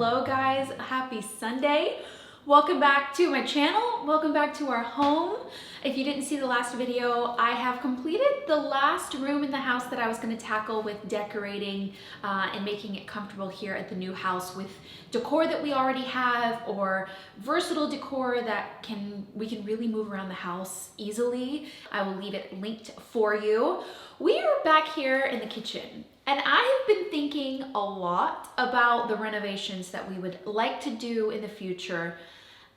Hello guys, happy Sunday. Welcome back to my channel. Welcome back to our home. If you didn't see the last video, I have completed the last room in the house that I was going to tackle with decorating and making it comfortable here at the new house with decor that we already have or versatile decor that we can really move around the house easily. I will leave it linked for you. We are back here in the kitchen. And I have been thinking a lot about the renovations that we would like to do in the future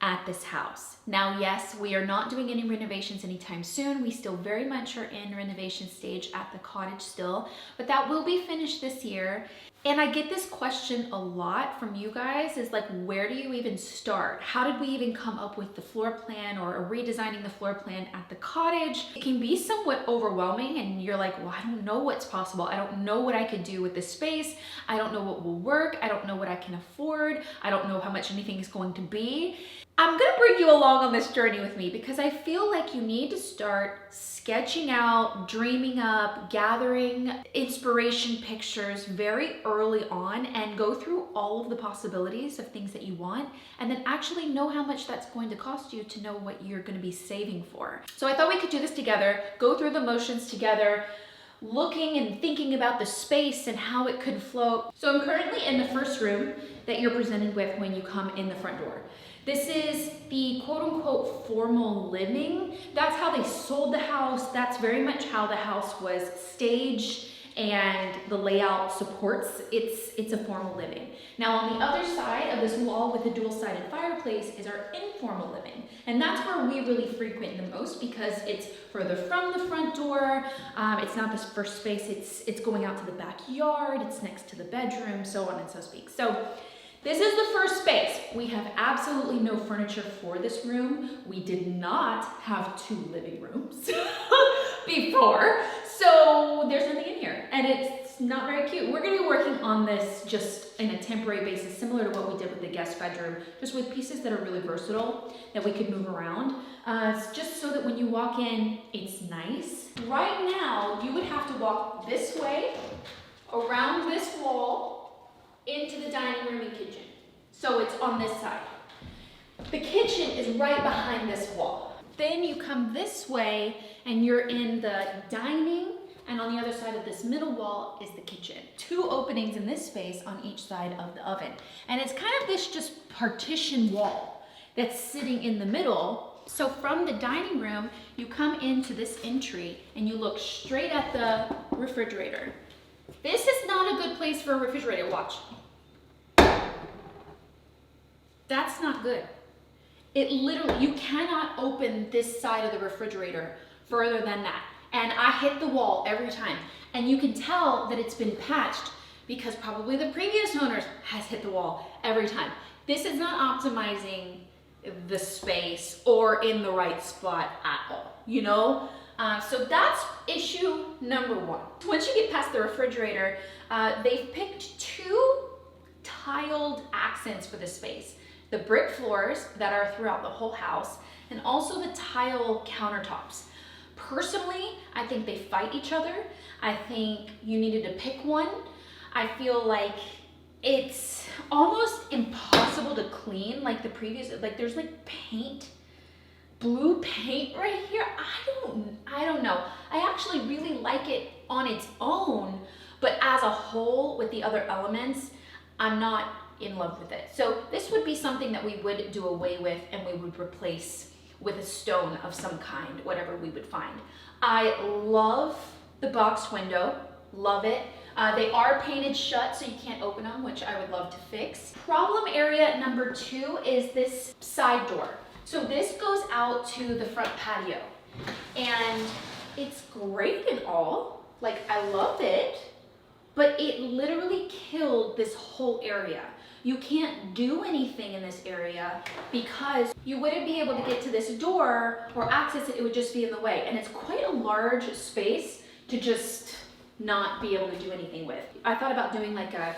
at this house. Now, yes, we are not doing any renovations anytime soon. We still very much are in renovation stage at the cottage still, but that will be finished this year. And I get this question a lot from you guys is like, where do you even start? How did we even come up with the floor plan or redesigning the floor plan at the cottage? It can be somewhat overwhelming and you're like, well, I don't know what's possible. I don't know what I could do with this space. I don't know what will work. I don't know what I can afford. I don't know how much anything is going to be. I'm gonna bring you along on this journey with me because I feel like you need to start sketching out, dreaming up, gathering inspiration pictures very early on and go through all of the possibilities of things that you want and then actually know how much that's going to cost you to know what you're gonna be saving for. So I thought we could do this together, go through the motions together, looking and thinking about the space and how it could flow. So I'm currently in the first room that you're presented with when you come in the front door. This is the quote-unquote formal living. That's how they sold the house. That's very much how the house was staged and the layout supports it's a formal living. Now on the other side of this wall with the dual-sided fireplace is our informal living. And that's where we really frequent the most because it's further from the front door. It's not this first space, it's going out to the backyard, it's next to the bedroom, so on and so speak. So this is the first space. We have absolutely no furniture for this room. We did not have 2 living rooms before, so there's nothing in here, and it's not very cute. We're gonna be working on this just in a temporary basis, similar to what we did with the guest bedroom, just with pieces that are really versatile that we could move around, just so that when you walk in, it's nice. Right now, you would have to walk this way, around this wall, into the dining room and kitchen. So it's on this side. The kitchen is right behind this wall. Then you come this way and you're in the dining, and on the other side of this middle wall is the kitchen. 2 openings in this space on each side of the oven. And it's kind of this just partition wall that's sitting in the middle. So from the dining room, you come into this entry and you look straight at the refrigerator. This is not a good place for a refrigerator. Watch. That's not good. It literally, you cannot open this side of the refrigerator further than that. And I hit the wall every time. And you can tell that it's been patched because probably the previous owners has hit the wall every time. This is not optimizing the space or in the right spot at all, you know? So that's issue number 1. Once you get past the refrigerator, they've picked 2 tiled accents for this space. The brick floors that are throughout the whole house and also the tile countertops. Personally, I think they fight each other. I think you needed to pick one. I feel like it's almost impossible to clean like the previous, like there's like paint, blue paint right here. I don't know. I actually really like it on its own, but as a whole with the other elements, I'm not in love with it. So this would be something that we would do away with and we would replace with a stone of some kind, whatever we would find. I love the boxed window, love it. They are painted shut so you can't open them, which I would love to fix. Problem area number 2 is this side door. So this goes out to the front patio and it's great and all, like I love it, but it literally killed this whole area. You can't do anything in this area because you wouldn't be able to get to this door or access it, it would just be in the way. And it's quite a large space to just not be able to do anything with. I thought about doing like a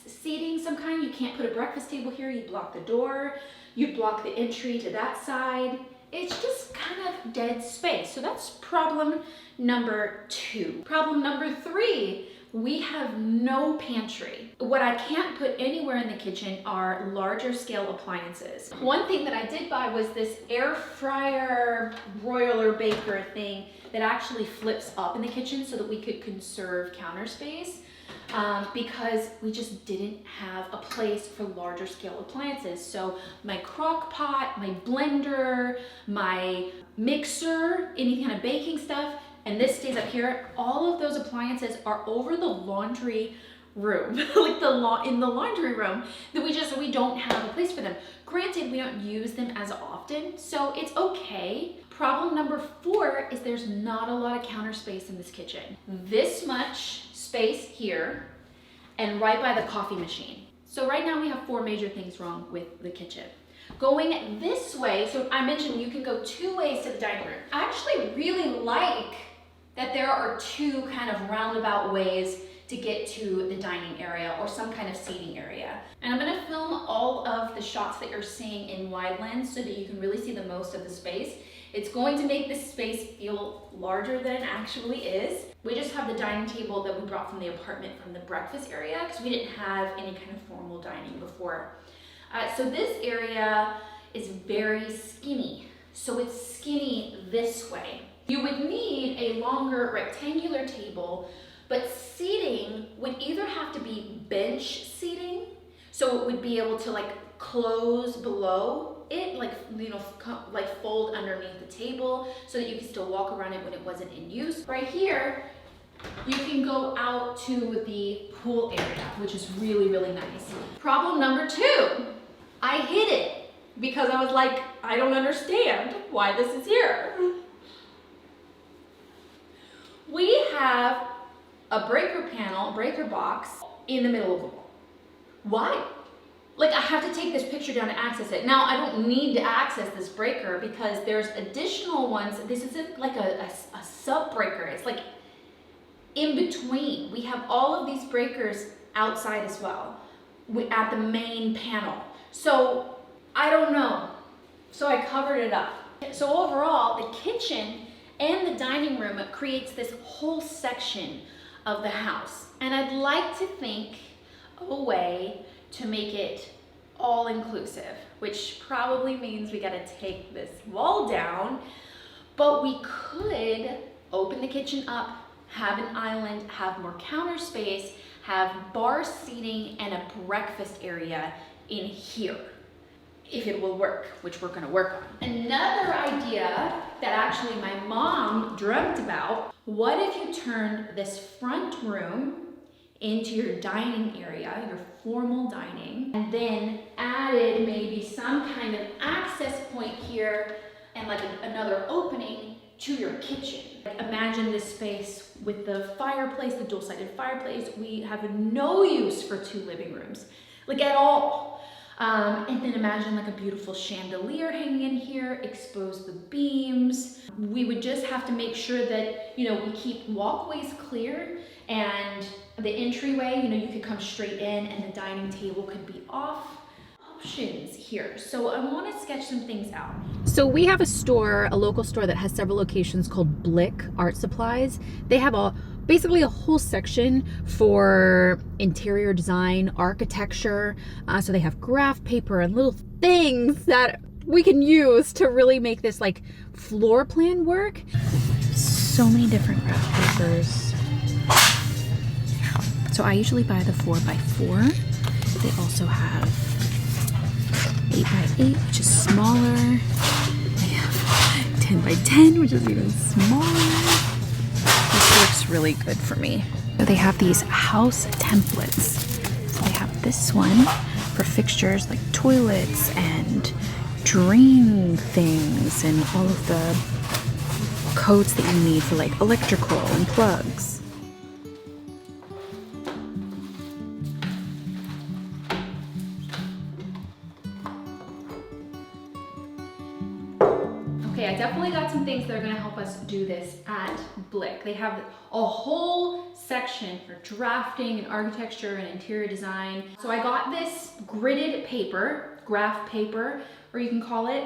seating some kind. You can't put a breakfast table here, you block the door, you block the entry to that side. It's just kind of dead space. So that's problem number 2. Problem number 3 We have no pantry. What I can't put anywhere in the kitchen are larger scale appliances. One thing that I did buy was this air fryer, broiler baker thing that actually flips up in the kitchen so that we could conserve counter space. Because we just didn't have a place for larger scale appliances. So my crock pot, my blender, my mixer, any kind of baking stuff, and this stays up here, all of those appliances are over the laundry room, like in the laundry room, that we don't have a place for them. Granted, we don't use them as often, so it's okay. Problem number 4 is there's not a lot of counter space in this kitchen. This much space here and right by the coffee machine. So right now we have 4 major things wrong with the kitchen. Going this way, so I mentioned you can go 2 ways to the dining room. I actually really like that there are 2 kind of roundabout ways to get to the dining area or some kind of seating area. And I'm gonna film all of the shots that you're seeing in wide lens so that you can really see the most of the space. It's going to make this space feel larger than it actually is. We just have the dining table that we brought from the apartment from the breakfast area because we didn't have any kind of formal dining before. So this area is very skinny. So it's skinny this way. You would need a longer rectangular table, but seating would either have to be bench seating, so it would be able to like close below it, like, you know, like fold underneath the table so that you can still walk around it when it wasn't in use. Right here, you can go out to the pool area, which is really, really nice. Problem number 2, I hid it because I was like, I don't understand why this is here. We have a breaker panel, breaker box in the middle of the wall. Why? Like, I have to take this picture down to access it. Now, I don't need to access this breaker because there's additional ones. This isn't like a sub breaker. It's like in between. We have all of these breakers outside as well at the main panel. So I don't know. So I covered it up. So overall, the kitchen and the dining room creates this whole section of the house. And I'd like to think of a way to make it all inclusive, which probably means we gotta take this wall down, but we could open the kitchen up, have an island, have more counter space, have bar seating and a breakfast area in here, if it will work, which we're gonna work on. Another idea that actually my mom dreamt about, what if you turned this front room into your dining area, your formal dining, and then added maybe some kind of access point here and like another opening to your kitchen. Imagine this space with the fireplace, the dual-sided fireplace. We have no use for 2 living rooms, like at all. And then imagine like a beautiful chandelier hanging in here, expose the beams. We would just have to make sure that, you know, we keep walkways clear and the entryway, you know, you could come straight in and the dining table could be off. Options here. So I want to sketch some things out. So we have a store, a local store that has several locations called Blick Art Supplies. They have basically a whole section for interior design, architecture. So they have graph paper and little things that we can use to really make this like floor plan work. So many different graph papers. So I usually buy the 4x4. They also have 8x8, which is smaller. They have 10x10, which is even smaller. This works really good for me. So they have these house templates. So they have this one for fixtures like toilets and drain things and all of the codes that you need for like electrical and plugs. Okay, I definitely got some things that are gonna help us do this at Blick. They have a whole section for drafting and architecture and interior design. So I got this gridded paper, graph paper, or you can call it.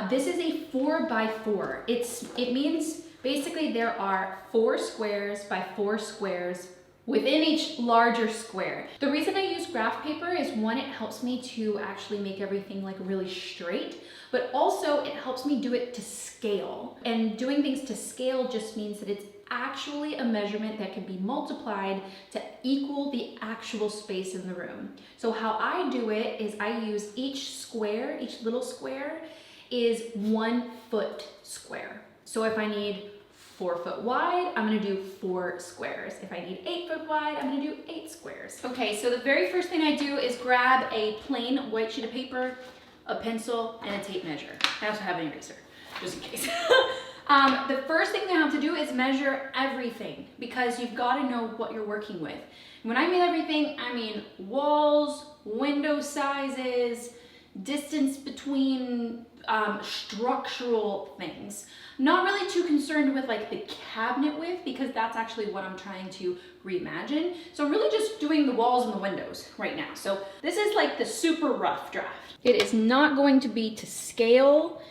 This is a 4x4. It means basically there are 4 squares by 4 squares within each larger square. The reason I use graph paper is one, it helps me to actually make everything like really straight, but also it helps me do it to scale. And doing things to scale just means that it's actually a measurement that can be multiplied to equal the actual space in the room. So how I do it is I use each square, each little square is 1 foot square. So if I need 4 foot wide, I'm gonna do 4 squares. If I need 8 foot wide, I'm gonna do 8 squares. Okay, so the very first thing I do is grab a plain white sheet of paper, a pencil, and a tape measure. I also have an eraser, just in case. The first thing I have to do is measure everything because you've got to know what you're working with. When I mean everything, I mean walls, window sizes, distance between structural things. Not really too concerned with like the cabinet width because that's actually what I'm trying to reimagine. So I'm really just doing the walls and the windows right now. So this is like the super rough draft. It is not going to be to scale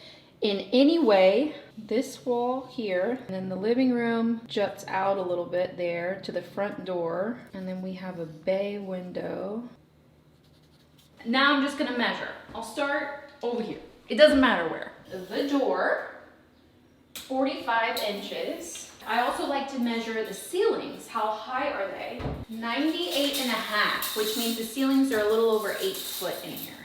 in any way. This wall here, and then the living room juts out a little bit there to the front door, and then we have a bay window. Now I'm just gonna measure. I'll start over here. It doesn't matter where. The door, 45 inches. I also like to measure the ceilings. How high are they? 98.5, which means the ceilings are a little over 8 foot in here.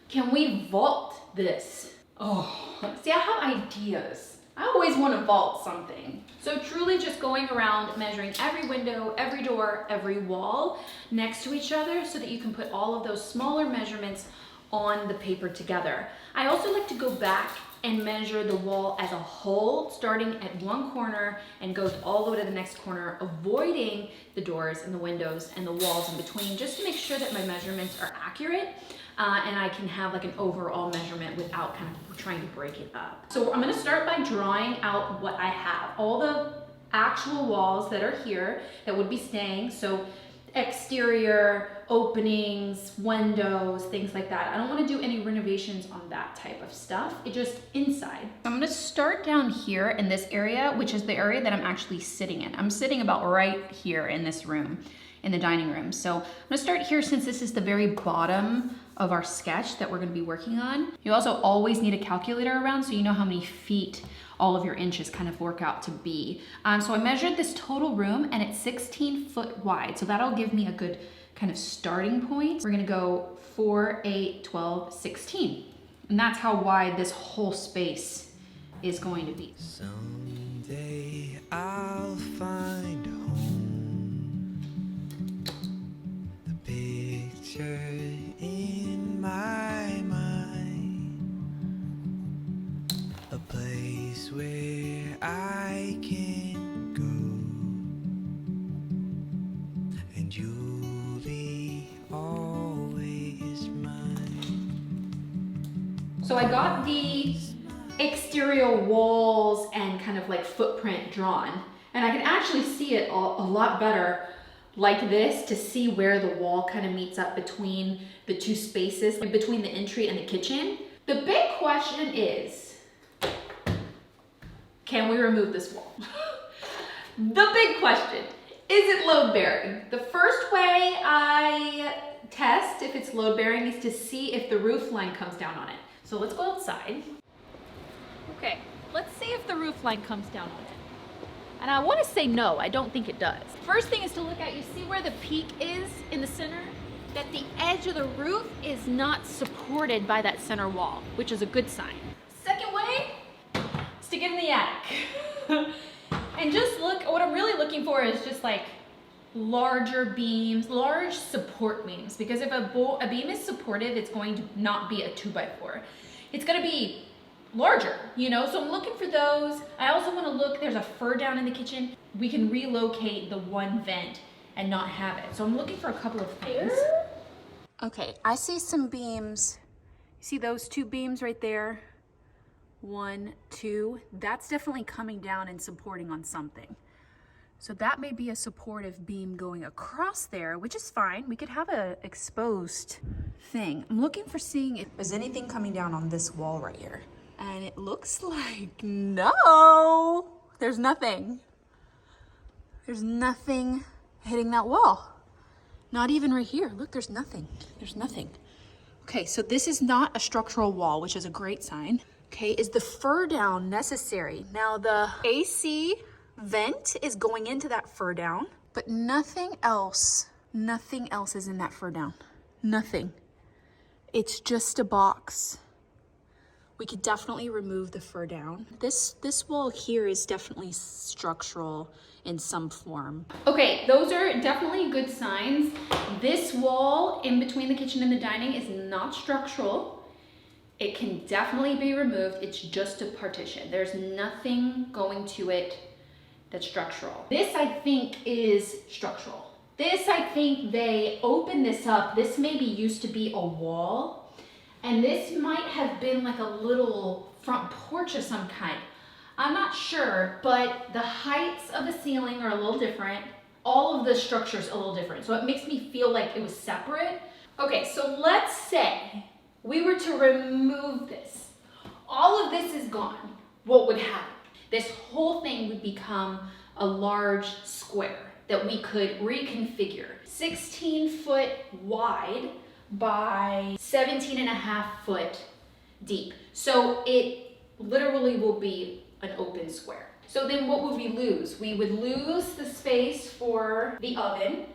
Can we vault this? Oh, see, I have ideas. I always want to vault something. So truly just going around measuring every window, every door, every wall next to each other so that you can put all of those smaller measurements on the paper together. I also like to go back and measure the wall as a whole, starting at one corner and goes all the way to the next corner, avoiding the doors and the windows and the walls in between, just to make sure that my measurements are accurate. And I can have like an overall measurement without kind of trying to break it up. So I'm gonna start by drawing out what I have. All the actual walls that are here that would be staying. So exterior, openings, windows, things like that. I don't wanna do any renovations on that type of stuff. It just inside. I'm gonna start down here in this area, which is the area that I'm actually sitting in. I'm sitting about right here in this room, in the dining room. So I'm gonna start here since this is the very bottom of our sketch that we're gonna be working on. You also always need a calculator around so you know how many feet all of your inches kind of work out to be. So I measured this total room and it's 16 foot wide. So that'll give me a good kind of starting point. We're gonna go 4, 8, 12, 16. And that's how wide this whole space is going to be. Someday I'll find home. The picture in my mind, a place where I can go, and you'll be always mine. So I got the exterior walls and kind of like footprint drawn, and I can actually see it a lot better like this to see where the wall kind of meets up between the two spaces, like between the entry and the kitchen. The big question is, can we remove this wall? The big question, is it load bearing? The first way I test if it's load bearing is to see if the roof line comes down on it. So let's go outside. Okay, let's see if the roof line comes down on it. And I want to say no, I don't think it does. First thing is to look at, you see where the peak is in the center? That the edge of the roof is not supported by that center wall, which is a good sign. Second way is to get in the attic. And just look, what I'm really looking for is just like larger beams, large support beams. Because if a beam is supported, it's going to not be a 2x4. It's gonna be larger, you know? So I'm looking for those. I also wanna look, there's a fur down in the kitchen. We can relocate the one vent and not have it. So I'm looking for a couple of things. Okay, I see some beams. See those two beams right there? 1, 2, that's definitely coming down and supporting on something. So that may be a supportive beam going across there, which is fine. We could have a exposed thing. I'm looking for seeing if there's anything coming down on this wall right here. And it looks like no, there's nothing. There's nothing hitting that wall. Not even right here. Look, there's nothing. There's nothing. Okay, so this is not a structural wall, which is a great sign. Okay, is the fur down necessary? Now the AC vent is going into that fur down, but nothing else is in that fur down. Nothing. It's just a box. We could definitely remove the fur down. This wall here is definitely structural in some form. Okay, those are definitely good signs. This wall in between the kitchen and the dining is not structural. It can definitely be removed. It's just a partition. There's nothing going to it that's structural. This I think is structural. This, I think they opened this up. This maybe used to be a wall, and this might have been like a little front porch of some kind. I'm not sure, but the heights of the ceiling are a little different. All of the structure's a little different, so it makes me feel like it was separate. Okay, so let's say we were to remove this. All of this is gone. What would happen? This whole thing would become a large square that we could reconfigure. 16 foot wide by 17.5 foot deep. So it literally will be an open square. So then what would we lose? We would lose the space for the oven.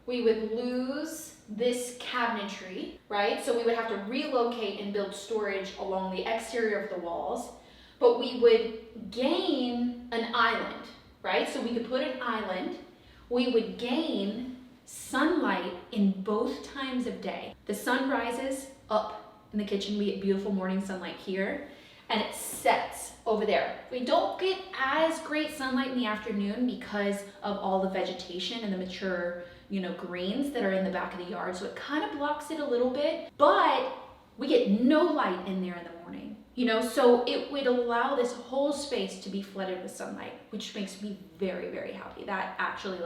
We would lose this cabinetry, right? So we would have to relocate and build storage along the exterior of the walls, but we would gain an island, right? So we could put an island. We would gain sunlight in both times of day. The sun rises up in the kitchen. We get beautiful morning sunlight here, and it sets over there. We don't get as great sunlight in the afternoon because of all the vegetation and the mature, greens that are in the back of the yard. So it kind of blocks it a little bit, but we get no light in there in the morning. So it would allow this whole space to be flooded with sunlight, which makes me very, very happy. That actually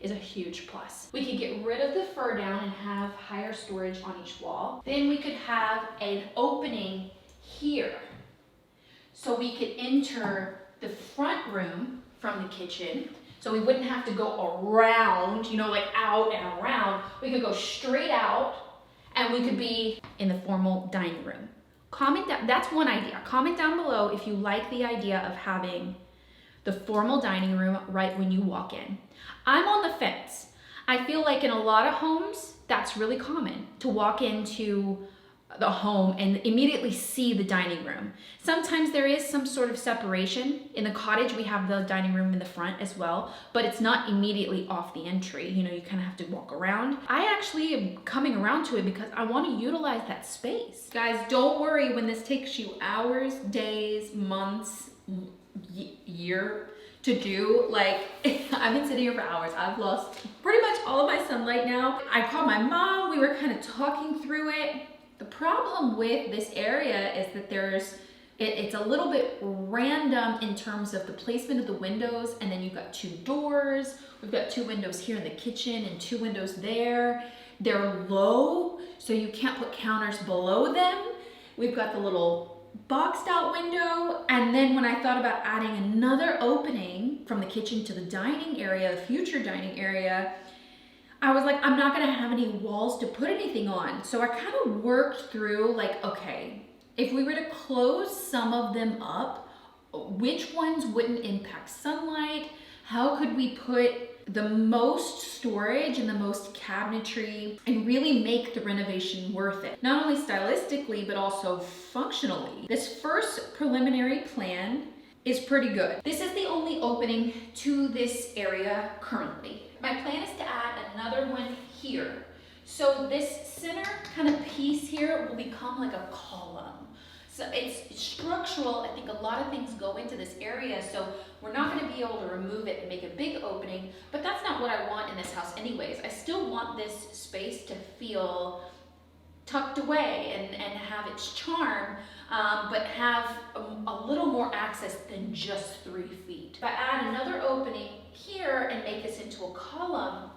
is a huge plus. We could get rid of the fur down and have higher storage on each wall. Then we could have an opening here. So we could enter the front room from the kitchen. So we wouldn't have to go around, out and around. We could go straight out and we could be in the formal dining room. Comment down, that's one idea. Comment down below if you like the idea of having the formal dining room right when you walk in. I'm on the fence. I feel like in a lot of homes, that's really common to walk into the home and immediately see the dining room. Sometimes there is some sort of separation. In the cottage, we have the dining room in the front as well, but it's not immediately off the entry. You kind of have to walk around. I actually am coming around to it because I want to utilize that space. Guys, don't worry when this takes you hours, days, months, year to do. I've been sitting here for hours. I've lost pretty much all of my sunlight now. I called my mom. We were kind of talking through it. The problem with this area is that it's a little bit random in terms of the placement of the windows, and then you've got 2 doors. We've got 2 windows here in the kitchen and 2 windows there. They're low, so you can't put counters below them. We've got the little boxed out window, and then when I thought about adding another opening from the kitchen to the dining area, the future dining area, I was like, I'm not gonna have any walls to put anything on. So I kind of worked through okay, if we were to close some of them up, which ones wouldn't impact sunlight? How could we put the most storage and the most cabinetry and really make the renovation worth it? Not only stylistically, but also functionally. This first preliminary plan is pretty good. This is the only opening to this area currently. My plan is to add another one here. So this center kind of piece here will become like a column. So it's structural. I think a lot of things go into this area, so we're not going to be able to remove it and make a big opening, but that's not what I want in this house anyways. I still want this space to feel tucked away and have its charm, but have a little more access than just 3 feet. If I add another opening here and make this into a column,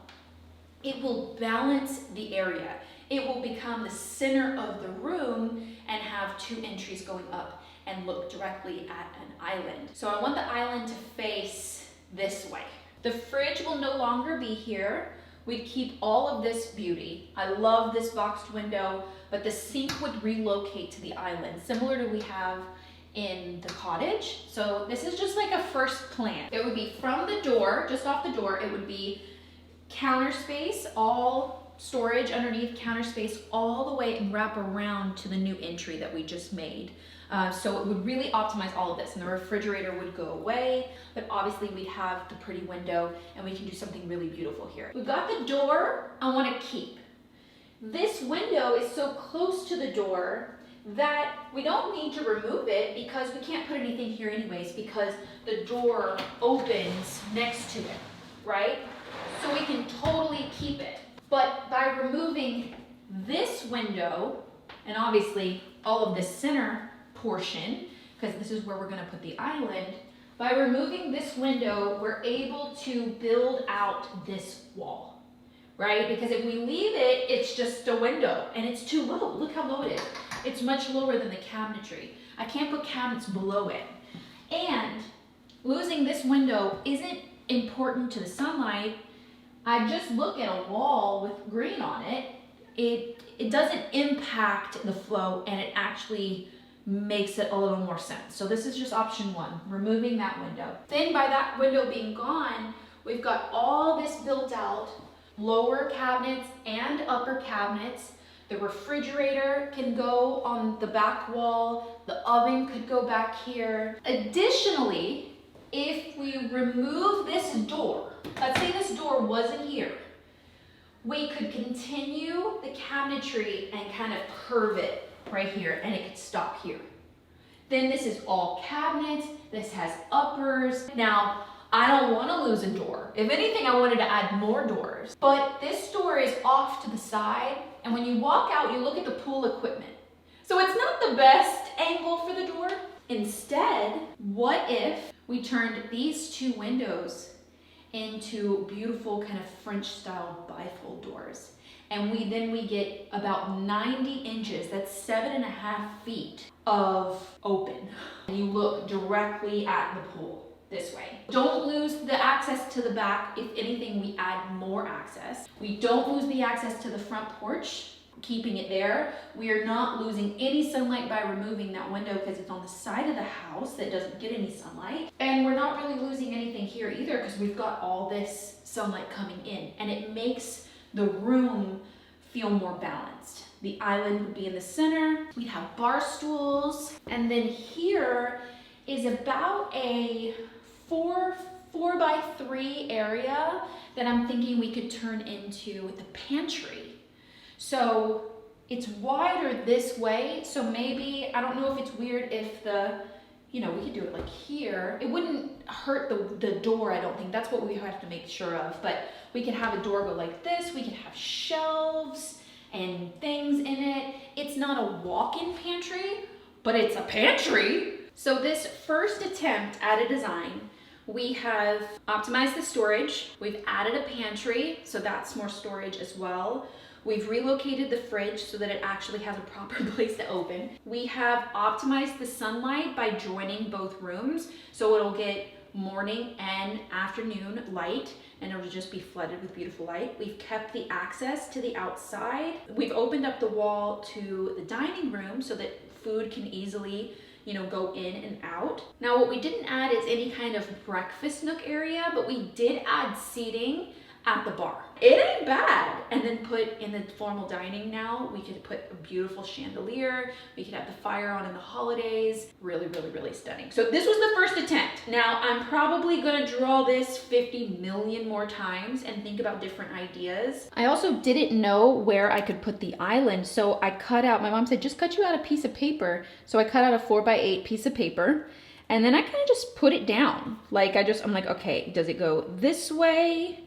it will balance the area. It will become the center of the room and have 2 entries going up and look directly at an island. So I want the island to face this way. The fridge will no longer be here. We'd keep all of this beauty. I love this boxed window, but the sink would relocate to the island, similar to we have in the cottage. So this is just like a first plan. It would be from the door, just off the door, it would be counter space, all storage underneath, counter space all the way and wrap around to the new entry that we just made. So it would really optimize all of this, and the refrigerator would go away, but obviously we'd have the pretty window and we can do something really beautiful here. We've got the door I want to keep. This window is so close to the door that we don't need to remove it because we can't put anything here anyways because the door opens next to it, right? So we can totally keep it. But by removing this window, and obviously all of this center portion, because this is where we're going to put the island, by removing this window, we're able to build out this wall, right? Because if we leave it, it's just a window and it's too low. Look how low it is. It's much lower than the cabinetry. I can't put cabinets below it. And losing this window isn't important to the sunlight. I just look at a wall with green on it. It doesn't impact the flow, and it actually makes it a little more sense. So this is just option one, removing that window. Then by that window being gone, we've got all this built out, lower cabinets and upper cabinets. The refrigerator can go on the back wall. The oven could go back here. Additionally, if we remove this door, let's say this door wasn't here, we could continue the cabinetry and kind of curve it right here, and it could stop here. Then this is all cabinets. This has uppers. Now, I don't want to lose a door. If anything, I wanted to add more doors. But this door is off to the side, and when you walk out, you look at the pool equipment. So it's not the best angle for the door. Instead, what if we turned these two windows into beautiful kind of French style bifold doors? And we get about 90 inches, that's 7.5 feet of open. And you look directly at the pool this way. Don't lose the access to the back. If anything, we add more access. We don't lose the access to the front porch, keeping it there. We are not losing any sunlight by removing that window because it's on the side of the house that doesn't get any sunlight. And we're not really losing anything here either because we've got all this sunlight coming in, and it makes the room feel more balanced. The island would be in the center. We'd have bar stools. And then here is about a 4x3 area that I'm thinking we could turn into the pantry. So it's wider this way. So maybe, I don't know if it's weird if we could do it like here. It wouldn't hurt the door, I don't think. That's what we have to make sure of. But we could have a door go like this. We could have shelves and things in it. It's not a walk-in pantry, but it's a pantry. So this first attempt at a design, we have optimized the storage. We've added a pantry, so that's more storage as well. We've relocated the fridge so that it actually has a proper place to open. We have optimized the sunlight by joining both rooms, so it'll get morning and afternoon light, and it'll just be flooded with beautiful light. We've kept the access to the outside. We've opened up the wall to the dining room so that food can easily go in and out. Now, what we didn't add is any kind of breakfast nook area, but we did add seating at the bar. It ain't bad. And then put in the formal dining now, we could put a beautiful chandelier. We could have the fire on in the holidays. Really, really, really stunning. So this was the first attempt. Now, I'm probably gonna draw this 50 million more times and think about different ideas. I also didn't know where I could put the island, so I cut out, my mom said, just cut you out a piece of paper. So I cut out a 4x8 piece of paper, and then I kind of just put it down. I'm like, okay, does it go this way?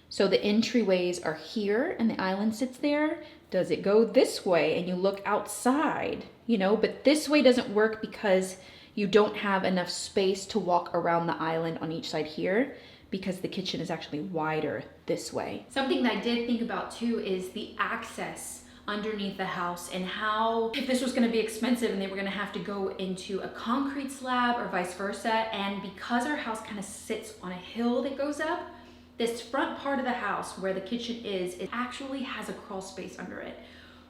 So the entryways are here and the island sits there. Does it go this way and you look outside, but this way doesn't work because you don't have enough space to walk around the island on each side here because the kitchen is actually wider this way. Something that I did think about too is the access underneath the house and how, if this was gonna be expensive and they were gonna have to go into a concrete slab or vice versa. And because our house kind of sits on a hill that goes up, this front part of the house where the kitchen is, it actually has a crawl space under it,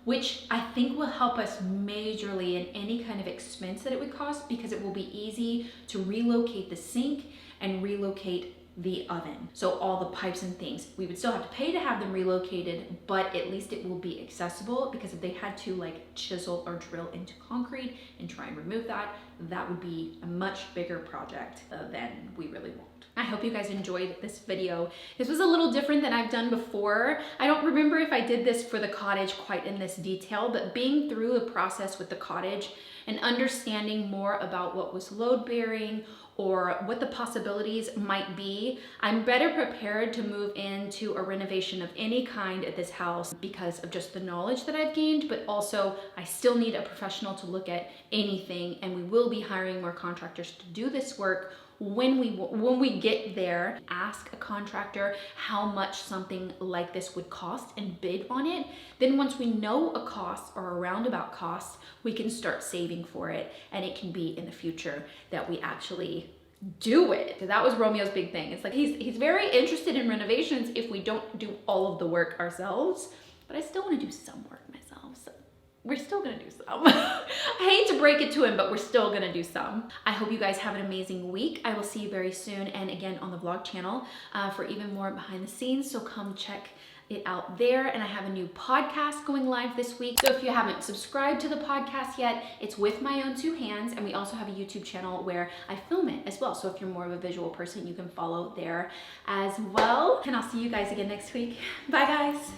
which I think will help us majorly in any kind of expense that it would cost, because it will be easy to relocate the sink and relocate the oven. So all the pipes and things, we would still have to pay to have them relocated, but at least it will be accessible, because if they had to like chisel or drill into concrete and try and remove that, that would be a much bigger project than we really want. I hope you guys enjoyed this video. This was a little different than I've done before. I don't remember if I did this for the cottage quite in this detail, but being through the process with the cottage and understanding more about what was load bearing or what the possibilities might be, I'm better prepared to move into a renovation of any kind at this house because of just the knowledge that I've gained, but also I still need a professional to look at anything, and we will be hiring more contractors to do this work when we get there. Ask a contractor how much something like this would cost and bid on it. Then once we know a cost or a roundabout cost, we can start saving for it, and it can be in the future that we actually do it. That was Romeo's big thing. It's like he's very interested in renovations if we don't do all of the work ourselves, but I still want to do some work myself. So we're still gonna do some. I hate to break it to him, but we're still gonna do some. I hope you guys have an amazing week. I will see you very soon, and again on the vlog channel for even more behind the scenes, so come check it out there. And I have a new podcast going live this week, so if you haven't subscribed to the podcast yet, it's With My Own Two Hands, and we also have a YouTube channel where I film it as well, so if you're more of a visual person, you can follow there as well. And I'll see you guys again next week. Bye guys.